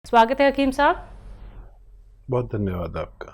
स्वागत है हकीम साहब। बहुत धन्यवाद आपका।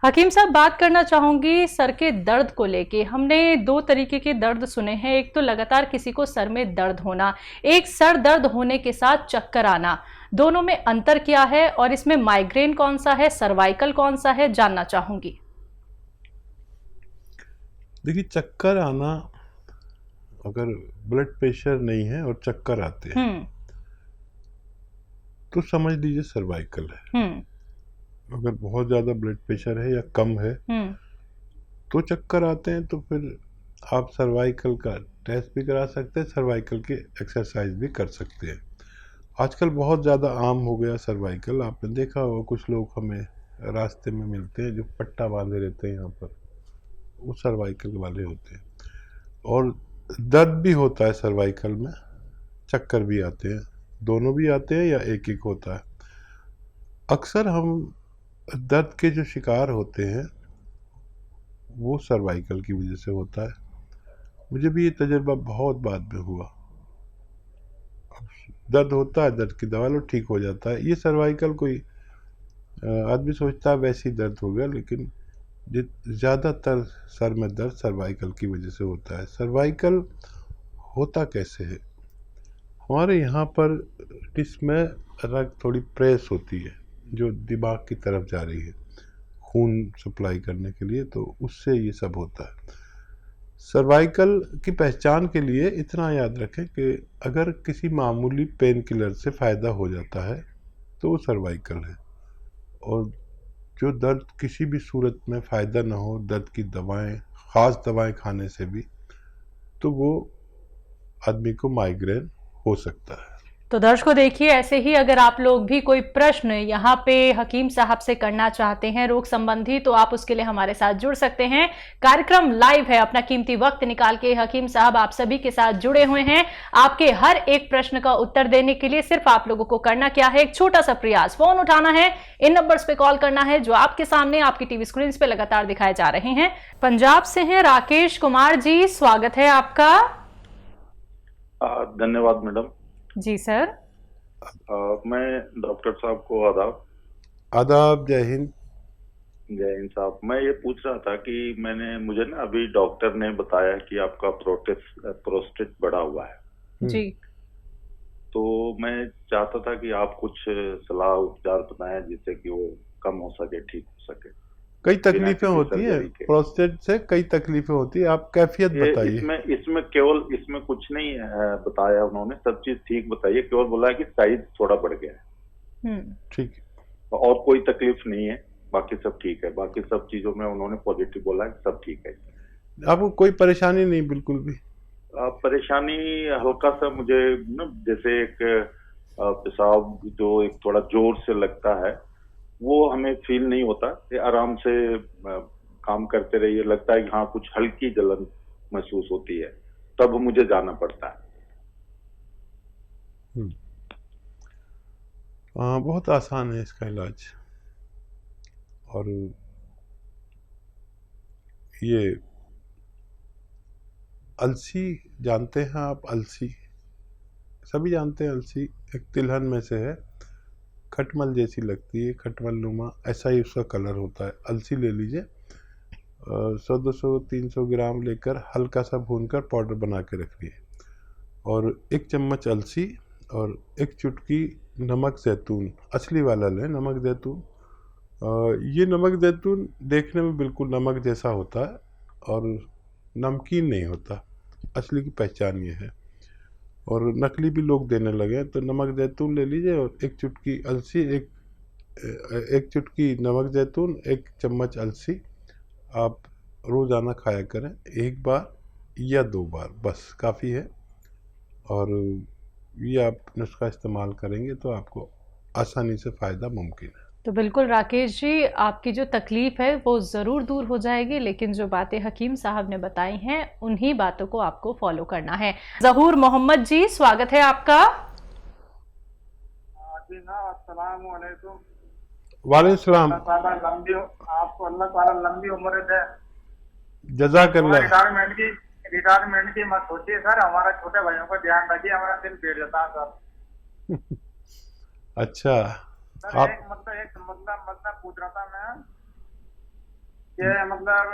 हकीम साहब, बात करना चाहूंगी सर के दर्द को लेके। हमने दो तरीके के दर्द सुने हैं, एक तो लगातार किसी को सर में दर्द होना, एक सर दर्द होने के साथ चक्कर आना। दोनों में अंतर क्या है और इसमें माइग्रेन कौन सा है, सर्वाइकल कौन सा है, जानना चाहूंगी। देखिए, चक्कर आना, अगर ब्लड प्रेशर नहीं है और चक्कर आते हैं तो समझ लीजिए सर्वाइकल है। अगर बहुत ज्यादा ब्लड प्रेशर है या कम है तो चक्कर आते हैं तो फिर आप सर्वाइकल का टेस्ट भी करा सकते हैं, सर्वाइकल की एक्सरसाइज भी कर सकते हैं। आजकल बहुत ज़्यादा आम हो गया सर्वाइकल। आपने देखा होगा कुछ लोग हमें रास्ते में मिलते हैं जो पट्टा बांधे रहते हैं यहाँ पर, वो सर्वाइकल वाले होते हैं। और दर्द भी होता है सर्वाइकल में, चक्कर भी आते हैं, दोनों भी आते हैं या एक एक होता है। अक्सर हम दर्द के जो शिकार होते हैं वो सर्वाइकल की वजह से होता है। मुझे भी ये तजुर्बा बहुत बाद में हुआ। दर्द होता है, दर्द की दवा लो, ठीक हो जाता है। ये सर्वाइकल कोई आदमी सोचता है वैसी दर्द हो गया, लेकिन ज़्यादातर सर में दर्द सर्वाइकल की वजह से होता है। सर्वाइकल होता कैसे है? हमारे यहाँ पर डिस्क में रग थोड़ी प्रेस होती है जो दिमाग की तरफ जा रही है खून सप्लाई करने के लिए, तो उससे ये सब होता है। सर्वाइकल की पहचान के लिए इतना याद रखें कि अगर किसी मामूली पेन किलर से फ़ायदा हो जाता है तो वो सर्वाइकल है, और जो दर्द किसी भी सूरत में फ़ायदा ना हो, दर्द की दवाएं, ख़ास दवाएं खाने से भी, तो वो आदमी को माइग्रेन हो सकता है। तो दर्शकों देखिए, ऐसे ही अगर आप लोग भी कोई प्रश्न यहाँ पे हकीम साहब से करना चाहते हैं रोग संबंधी, तो आप उसके लिए हमारे साथ जुड़ सकते हैं। कार्यक्रम लाइव है, अपना कीमती वक्त निकाल के हकीम साहब आप सभी के साथ जुड़े हुए हैं। आपके हर एक प्रश्न का उत्तर देने के लिए सिर्फ आप लोगों को करना क्या है, एक छोटा सा प्रयास, फोन उठाना है, इन नंबर्स पे कॉल करना है जो आपके सामने आपकी टीवी स्क्रीन पे लगातार दिखाए जा रहे हैं। पंजाब से हैं राकेश कुमार जी, स्वागत है आपका। धन्यवाद मैडम जी सर। मैं डॉक्टर साहब को आदाब। आदाब, जय हिंद। जय हिंद साहब। मैं ये पूछ रहा था कि मुझे ना अभी डॉक्टर ने बताया कि आपका प्रोस्टेट बढ़ा हुआ है जी। तो मैं चाहता था कि आप कुछ सलाह उपचार बताएं जिससे कि वो कम हो सके, ठीक हो सके। कई तकलीफें होती हैं प्रोस्टेट से, कई तकलीफें होती है। आप कैफियत बताइए। इसमें केवल इसमें कुछ नहीं बताया उन्होंने, सब चीज ठीक बताइए, केवल बोला है कि साइज थोड़ा बढ़ गया है। ठीक है, और कोई तकलीफ नहीं है, बाकी सब ठीक है। बाकी सब चीजों में उन्होंने पॉजिटिव बोला है, सब ठीक है। आपको कोई परेशानी नहीं? बिल्कुल भी परेशानी हल्का सा मुझे ना, जैसे एक पेशाब जो एक थोड़ा जोर से लगता है, वो हमें फील नहीं होता। ये आराम से काम करते रहिए, लगता है कि हाँ कुछ हल्की जलन महसूस होती है, तब मुझे जाना पड़ता है। बहुत आसान है इसका इलाज। और ये अलसी जानते हैं आप? अलसी सभी जानते हैं। अलसी एक तिलहन में से है, खटमल जैसी लगती है, खटमल नुमा, ऐसा ही उसका कलर होता है। अलसी ले लीजिए, 100-200-300 ग्राम लेकर हल्का सा भूनकर पाउडर बना के रख लिए, और 1 चम्मच अलसी और 1 चुटकी नमक ज़ैतून, असली वाला लें, नमक ज़ैतून। ये नमक ज़ैतून देखने में बिल्कुल नमक जैसा होता है और नमकीन नहीं होता, असली की पहचान ये है। और नकली भी लोग देने लगे, तो नमक ज़ैतून ले लीजिए और 1 चुटकी अलसी, एक चुटकी नमक ज़ैतून, 1 चम्मच अलसी आप रोज़ाना खाया करें, 1 बार या 2 बार बस काफ़ी है। और ये आप नुस्खा इस्तेमाल करेंगे तो आपको आसानी से फ़ायदा मुमकिन है। तो बिल्कुल राकेश जी, आपकी जो तकलीफ है वो ज़रूर दूर हो जाएगी, लेकिन जो बातें हकीम साहब ने बताई हैं उन्हीं बातों को आपको फॉलो करना है। ज़हूर मोहम्मद जी, स्वागत है आपका। वालेकुम सलाम। आपको अल्लाह ताला लंबी उम्र दे। जज़ाकल्लाह। रिटायरमेंट की मत सोचिए सर, हमारा छोटे भाइयों का ध्यान रखिए, हमारा दिल बैठ जाता है सर। अच्छा, सर आप एक पूछ रहा था मैं कि मतलब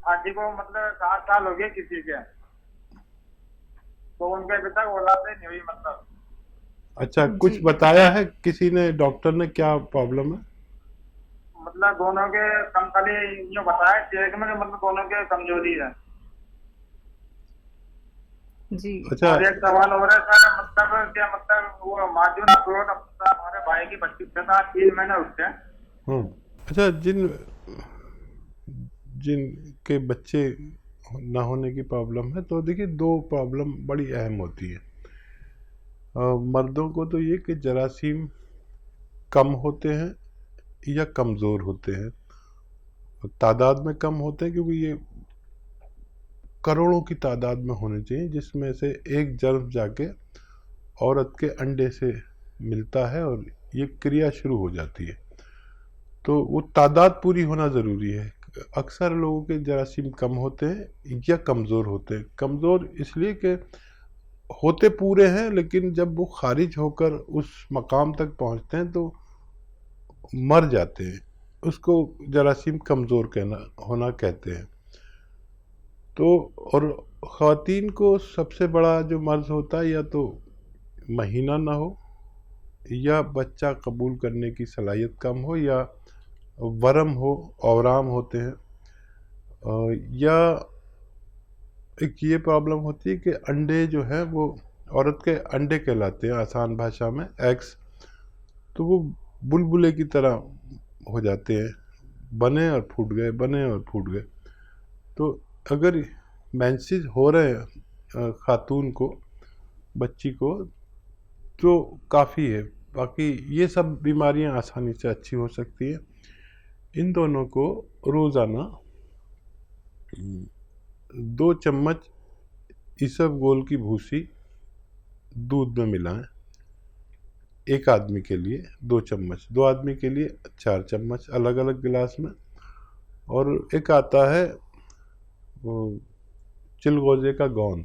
शादी को मतलब 7 साल हो गए किसी के, तो उनके अभी तक औलाद नहीं हुई मतलब। अच्छा, कुछ जी। बताया है किसी ने, डॉक्टर ने, क्या प्रॉब्लम है? मतलब दोनों के कम खाली यूँ बताया एक में मतलब दोनों के कमजोरी है। जी। अच्छा। और एक सवाल हो रहा है सर, मतलब क्या मतलब वो मार्जिन अपलोड हमारे भाई की बच्ची के साथ 3 महीने उसके। अच्छा, जिनके बच्चे ना होने की प्रॉब्लम है, तो देखिए 2 प्रॉब्लम बड़ी अहम होती है। मर्दों को तो ये कि जरासीम कम होते हैं या कमज़ोर होते हैं। तादाद में कम होते हैं क्योंकि ये करोड़ों की तादाद में होने चाहिए, जिसमें से एक जर्म जाके औरत के अंडे से मिलता है और ये क्रिया शुरू हो जाती है। तो वो तादाद पूरी होना ज़रूरी है। अक्सर लोगों के जरासीम कम होते हैं या कमज़ोर होते हैं। कमज़ोर इसलिए कि होते पूरे हैं, लेकिन जब वो खारिज होकर उस मकाम तक पहुंचते हैं तो मर जाते हैं। उसको जरासीम कमज़ोर होना कहते हैं। तो और ख़वातीन को सबसे बड़ा जो मर्ज़ होता है, या तो महीना ना हो, या बच्चा कबूल करने की सलाहियत कम हो, या वरम हो, औराम होते हैं, या एक ये प्रॉब्लम होती है कि अंडे जो है वो औरत के अंडे कहलाते हैं आसान भाषा में, एग्स, तो वो बुलबुले की तरह हो जाते हैं, बने और फूट गए, बने और फूट गए। तो अगर मेंसेस हो रहे हैं खातून को, बच्ची को, तो काफ़ी है। बाकी ये सब बीमारियां आसानी से अच्छी हो सकती है। इन दोनों को रोज़ाना 2 चम्मच इसबगोल की भूसी दूध में मिलाएं। एक आदमी के लिए 2 चम्मच, 2 आदमी के लिए 4 चम्मच अलग अलग गिलास में। और एक आता है वो चिलगोजे का गोंद,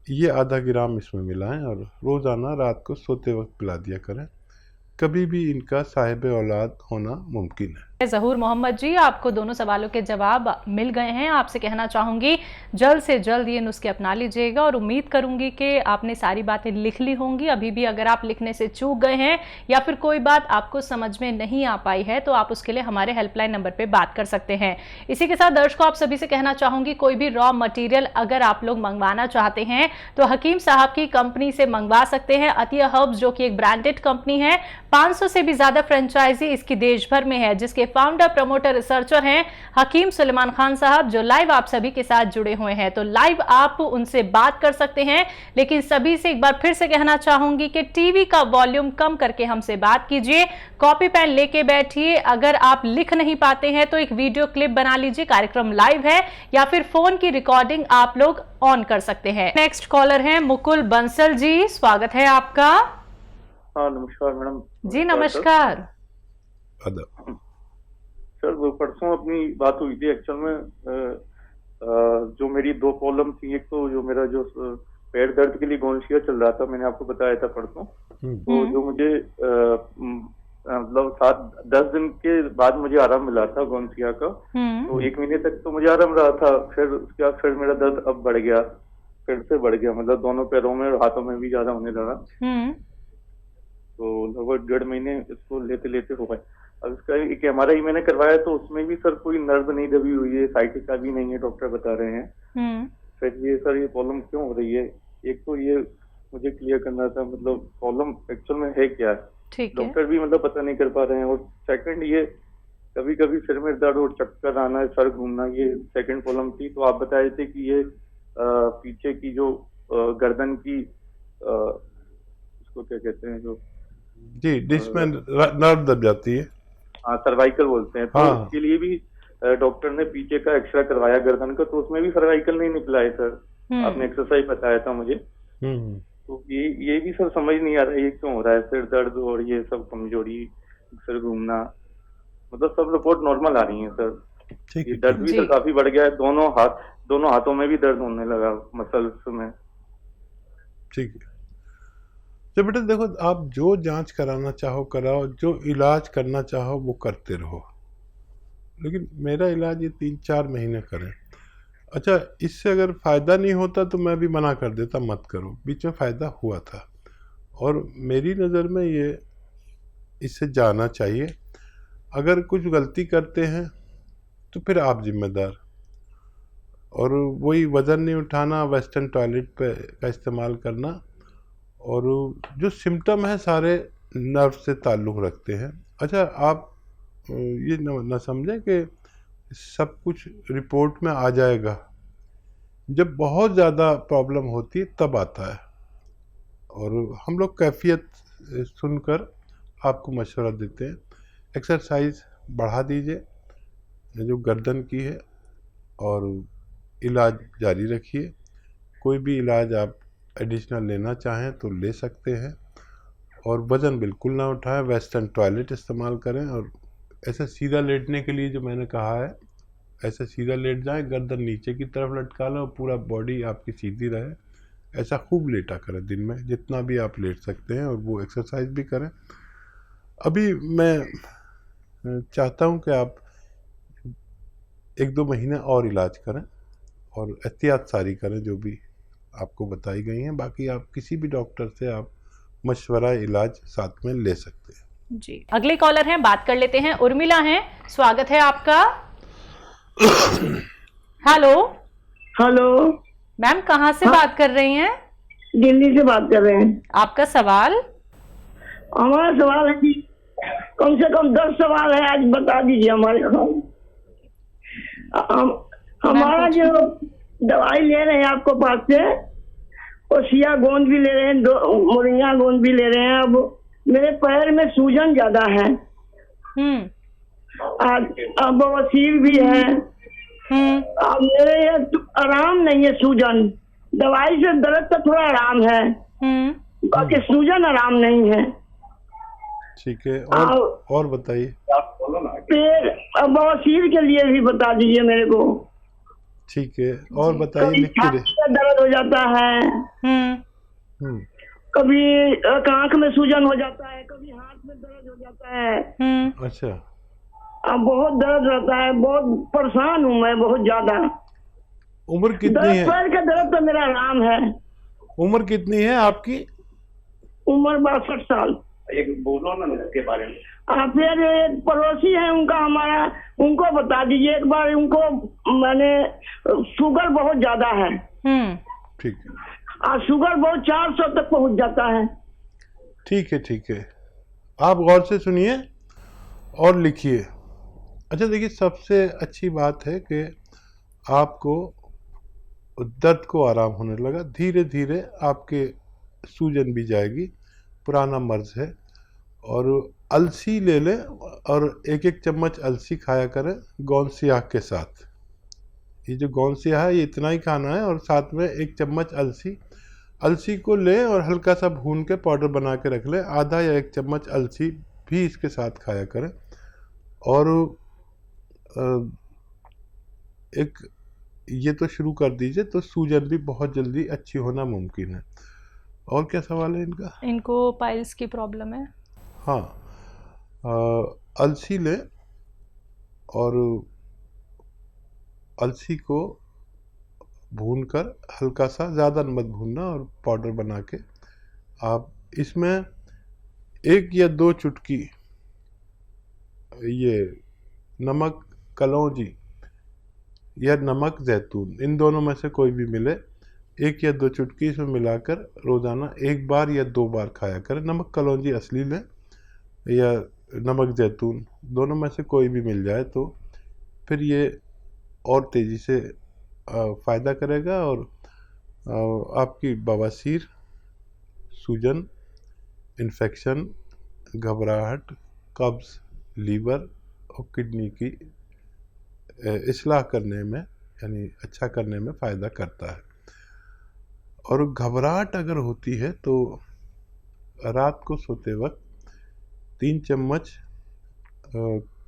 ये आधा ग्राम इसमें मिलाएं और रोज़ाना रात को सोते वक्त पिला दिया करें। कभी भी इनका साहिब औलाद होना मुमकिन है। ज़हूर मोहम्मद जी, आपको दोनों सवालों के जवाब मिल गए हैं। आपसे कहना चाहूँगी जल्द से जल्द ये नुस्खे अपना लीजिएगा और उम्मीद करूँगी कि आपने सारी बातें लिख ली होंगी। अभी भी अगर आप लिखने से चूक गए हैं या फिर कोई बात आपको समझ में नहीं आ पाई है तो आप उसके लिए हमारे हेल्पलाइन नंबर पर बात कर सकते हैं। इसी के साथ दर्शकों, आप सभी से कहना चाहूँगी कोई भी रॉ मटीरियल अगर आप लोग मंगवाना चाहते हैं तो हकीम साहब की कंपनी से मंगवा सकते हैं। अतिया हर्ब्स जो कि एक ब्रांडेड कंपनी है, 500 से भी ज्यादा फ्रेंचाइजी इसकी देश भर में है, जिसके फाउंडर, प्रमोटर, रिसर्चर हैं हकीम सुलेमान खान साहब, जो लाइव आप सभी के साथ जुड़े हुए हैं। तो लाइव आप उनसे बात कर सकते हैं, लेकिन सभी से एक बार फिर से कहना चाहूंगी कि टीवी का वॉल्यूम कम करके हमसे बात कीजिए, कॉपी पेन लेके बैठिए। अगर आप लिख नहीं पाते हैं तो एक वीडियो क्लिप बना लीजिए, कार्यक्रम लाइव है, या फिर फोन की रिकॉर्डिंग आप लोग ऑन कर सकते हैं। नेक्स्ट कॉलर है मुकुल बंसल जी, स्वागत है आपका। हाँ नमस्कार मैडम। जी नमस्कार। सर वो परसों अपनी बात हुई थी एक्चुअल में, जो मेरी 2 प्रॉब्लम थी। एक तो जो मेरा जो पैर दर्द के लिए गोंशिया चल रहा था, मैंने आपको बताया था परसों। तो जो मुझे मतलब 7-10 दिन के बाद मुझे आराम मिला था गोंशिया का। तो 1 महीने तक तो मुझे आराम रहा था, फिर उसके बाद फिर मेरा दर्द अब बढ़ गया, फिर से बढ़ गया, मतलब दोनों पैरों में और हाथों में भी ज्यादा होने लगा। तो लगभग 1.5 महीने इसको लेते लेते हो गए। अब इसका एक MRI मैंने करवाया तो उसमें भी सर कोई नर्व नहीं दबी हुई है, साइटिका भी नहीं है, डॉक्टर बता रहे हैं। फिर ये सर ये प्रॉब्लम क्यों हो रही है, एक तो ये मुझे क्लियर करना था, मतलब प्रॉब्लम एक्चुअल में है क्या है, डॉक्टर भी मतलब पता नहीं कर पा रहे हैं। और सेकंड ये कभी कभी सिर में दर्द और चक्कर आना, सर घूमना, ये सेकंड प्रॉब्लम थी। तो आप बताए थे कि ये पीछे की जो गर्दन की इसको क्या कहते हैं, जो जी जिसमें नर्व दब जाती है, हाँ सर्वाइकल बोलते हैं। तो हाँ। उसके लिए भी डॉक्टर ने पीछे का एक्सरे करवाया गर्दन का, तो उसमें भी सर्वाइकल नहीं निकला है सर। आपने एक्सरसाइज बताया था मुझे। तो ये भी सर समझ नहीं आ रहा है ये क्यों हो रहा है, सिर दर्द और ये सब कमजोरी, सिर घूमना, मतलब सब रिपोर्ट नॉर्मल आ रही है सर। ये दर्द भी सर काफी बढ़ गया है, दोनों हाथों में भी दर्द होने लगा, मसल्स में। ठीक है तो बेटा देखो, आप जो जांच कराना चाहो कराओ, जो इलाज करना चाहो वो करते रहो, लेकिन मेरा इलाज ये 3-4 महीने करें। अच्छा, इससे अगर फ़ायदा नहीं होता तो मैं भी मना कर देता, मत करो। बीच में फ़ायदा हुआ था और मेरी नज़र में ये इससे जाना चाहिए। अगर कुछ गलती करते हैं तो फिर आप जिम्मेदार। और वही वज़न नहीं उठाना, वेस्टर्न टॉयलेट का इस्तेमाल करना, और जो सिम्टम है सारे नर्व से ताल्लुक़ रखते हैं। अच्छा, आप ये न समझें कि सब कुछ रिपोर्ट में आ जाएगा। जब बहुत ज़्यादा प्रॉब्लम होती है तब आता है, और हम लोग कैफियत सुनकर आपको मशवरा देते हैं। एक्सरसाइज बढ़ा दीजिए जो गर्दन की है, और इलाज जारी रखिए। कोई भी इलाज आप एडिशनल लेना चाहें तो ले सकते हैं, और वज़न बिल्कुल ना उठाएं, वेस्टर्न टॉयलेट इस्तेमाल करें, और ऐसा सीधा लेटने के लिए जो मैंने कहा है, ऐसा सीधा लेट जाएं, गर्दन नीचे की तरफ लटका लें और पूरा बॉडी आपकी सीधी रहे। ऐसा खूब लेटा करें दिन में, जितना भी आप लेट सकते हैं, और वो एक्सरसाइज भी करें। अभी मैं चाहता हूं कि आप 1-2 महीने और इलाज करें और एहतियात सारी करें जो भी आपको बताई गई हैं। बाकी आप किसी भी डॉक्टर से आप मशवरा इलाज साथ में ले सकते हैं। जी, अगले कॉलर हैं, बात कर लेते हैं। उर्मिला हैं, स्वागत है आपका। हेलो। हेलो मैम, कहाँ से बात कर रही हैं? दिल्ली से बात कर रहे हैं। आपका सवाल? हमारा सवाल है कि कम से कम 10 सवाल है, आज बता दीजिए हमारे को। हमारा जो दवाई ले रहे हैं आपको पास से, और सिया गोंद भी ले रहे हैं, 2 मोरिंगा गोंद भी ले रहे हैं। अब मेरे पैर में सूजन ज्यादा है, अब बवासीर भी है। अब मेरे ये आराम नहीं है, सूजन। दवाई से दर्द का थोड़ा आराम है, बाकी सूजन आराम नहीं है। ठीक है, और बताइए। फिर बवासीर के लिए भी बता दीजिए मेरे को। ठीक है, और बताइए। लिख के दर्द हो जाता है, कभी आंख में सूजन हो जाता है, कभी हाथ में दर्द हो जाता है। अच्छा, अब बहुत दर्द रहता है, बहुत परेशान हूँ मैं, बहुत ज्यादा। उम्र कितनी है? पैर का दर्द तो मेरा आराम है। उम्र कितनी है आपकी? उम्र 62 साल। एक बोलो ना इसके बारे में। फिर एक पड़ोसी है उनका, हमारा, उनको बता दीजिए एक बार। उनको मैंने शुगर बहुत ज्यादा है। ठीक है, शुगर बहुत 400 तक पहुंच जाता है। ठीक है, ठीक है, आप गौर से सुनिए और लिखिए। अच्छा देखिए, सबसे अच्छी बात है कि आपको दर्द को आराम होने लगा, धीरे धीरे आपके सूजन भी जाएगी। पुराना मर्ज है, और अलसी ले लें, और 1-1 चम्मच अलसी खाया करें गोंद सियाह के साथ। ये जो गोंद सियाह है, ये इतना ही खाना है, और साथ में 1 चम्मच अलसी को लें और हल्का सा भून के पाउडर बना के रख लें। आधा या 1 चम्मच अलसी भी इसके साथ खाया करें। और एक ये तो शुरू कर दीजिए, तो सूजन भी बहुत जल्दी अच्छी होना मुमकिन है। और क्या सवाल है इनका? इनको पाइल्स की प्रॉब्लम है। हाँ, अलसी लें, और अलसी को भूनकर हल्का सा, ज़्यादा मत भूनना, और पाउडर बना के आप इसमें 1 या 2 चुटकी ये नमक कलौंजी या नमक जैतून, इन दोनों में से कोई भी मिले, 1 या 2 चुटकी इसमें मिलाकर रोज़ाना 1 बार या 2 बार खाया करें। नमक कलौंजी असली लें या नमक जैतून, दोनों में से कोई भी मिल जाए तो फिर ये और तेज़ी से फ़ायदा करेगा, और आपकी बवासीर, सूजन, इन्फेक्शन, घबराहट, कब्ज़, लीवर और किडनी की इस्लाह करने में, यानी अच्छा करने में फ़ायदा करता है। और घबराहट अगर होती है तो रात को सोते वक्त 3 चम्मच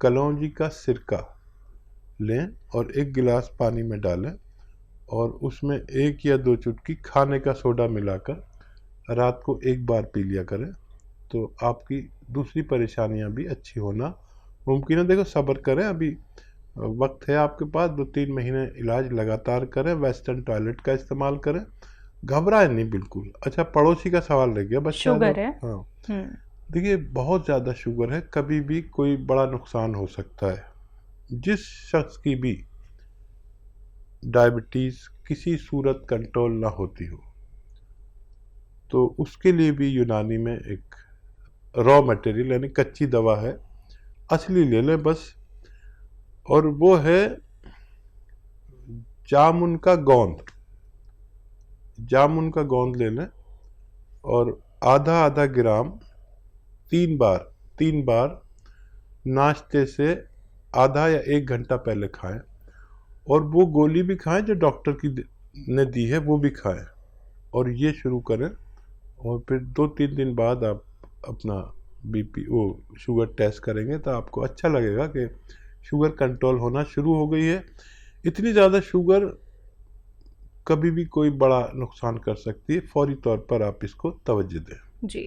कलौंजी का सिरका लें और 1 गिलास पानी में डालें, और उसमें 1 या 2 चुटकी खाने का सोडा मिलाकर रात को एक बार पी लिया करें, तो आपकी दूसरी परेशानियां भी अच्छी होना मुमकिन है। देखो सब्र करें, अभी वक्त है आपके पास, 2-3 महीने इलाज लगातार करें, वेस्टर्न टॉयलेट का इस्तेमाल करें, घबराएं नहीं बिल्कुल। अच्छा, पड़ोसी का सवाल रह गया, बच्चा शुगर है। हाँ, देखिए बहुत ज़्यादा शुगर है, कभी भी कोई बड़ा नुकसान हो सकता है। जिस शख्स की भी डायबिटीज़ किसी सूरत कंट्रोल ना होती हो, तो उसके लिए भी यूनानी में एक रॉ मटेरियल यानी कच्ची दवा है, असली ले लें बस, और वो है जामुन का गोंद। जामुन का गोंद ले लें और आधा आधा ग्राम 3 बार नाश्ते से आधा या 1 घंटा पहले खाएं, और वो गोली भी खाएं जो डॉक्टर की ने दी है वो भी खाएं, और ये शुरू करें। और फिर 2-3 दिन बाद आप अपना बीपी शुगर टेस्ट करेंगे तो आपको अच्छा लगेगा कि शुगर कंट्रोल होना शुरू हो गई है। इतनी ज़्यादा शुगर कभी भी कोई बड़ा नुकसान कर सकती है, फौरी तौर पर आप इसको तवज्जो दें।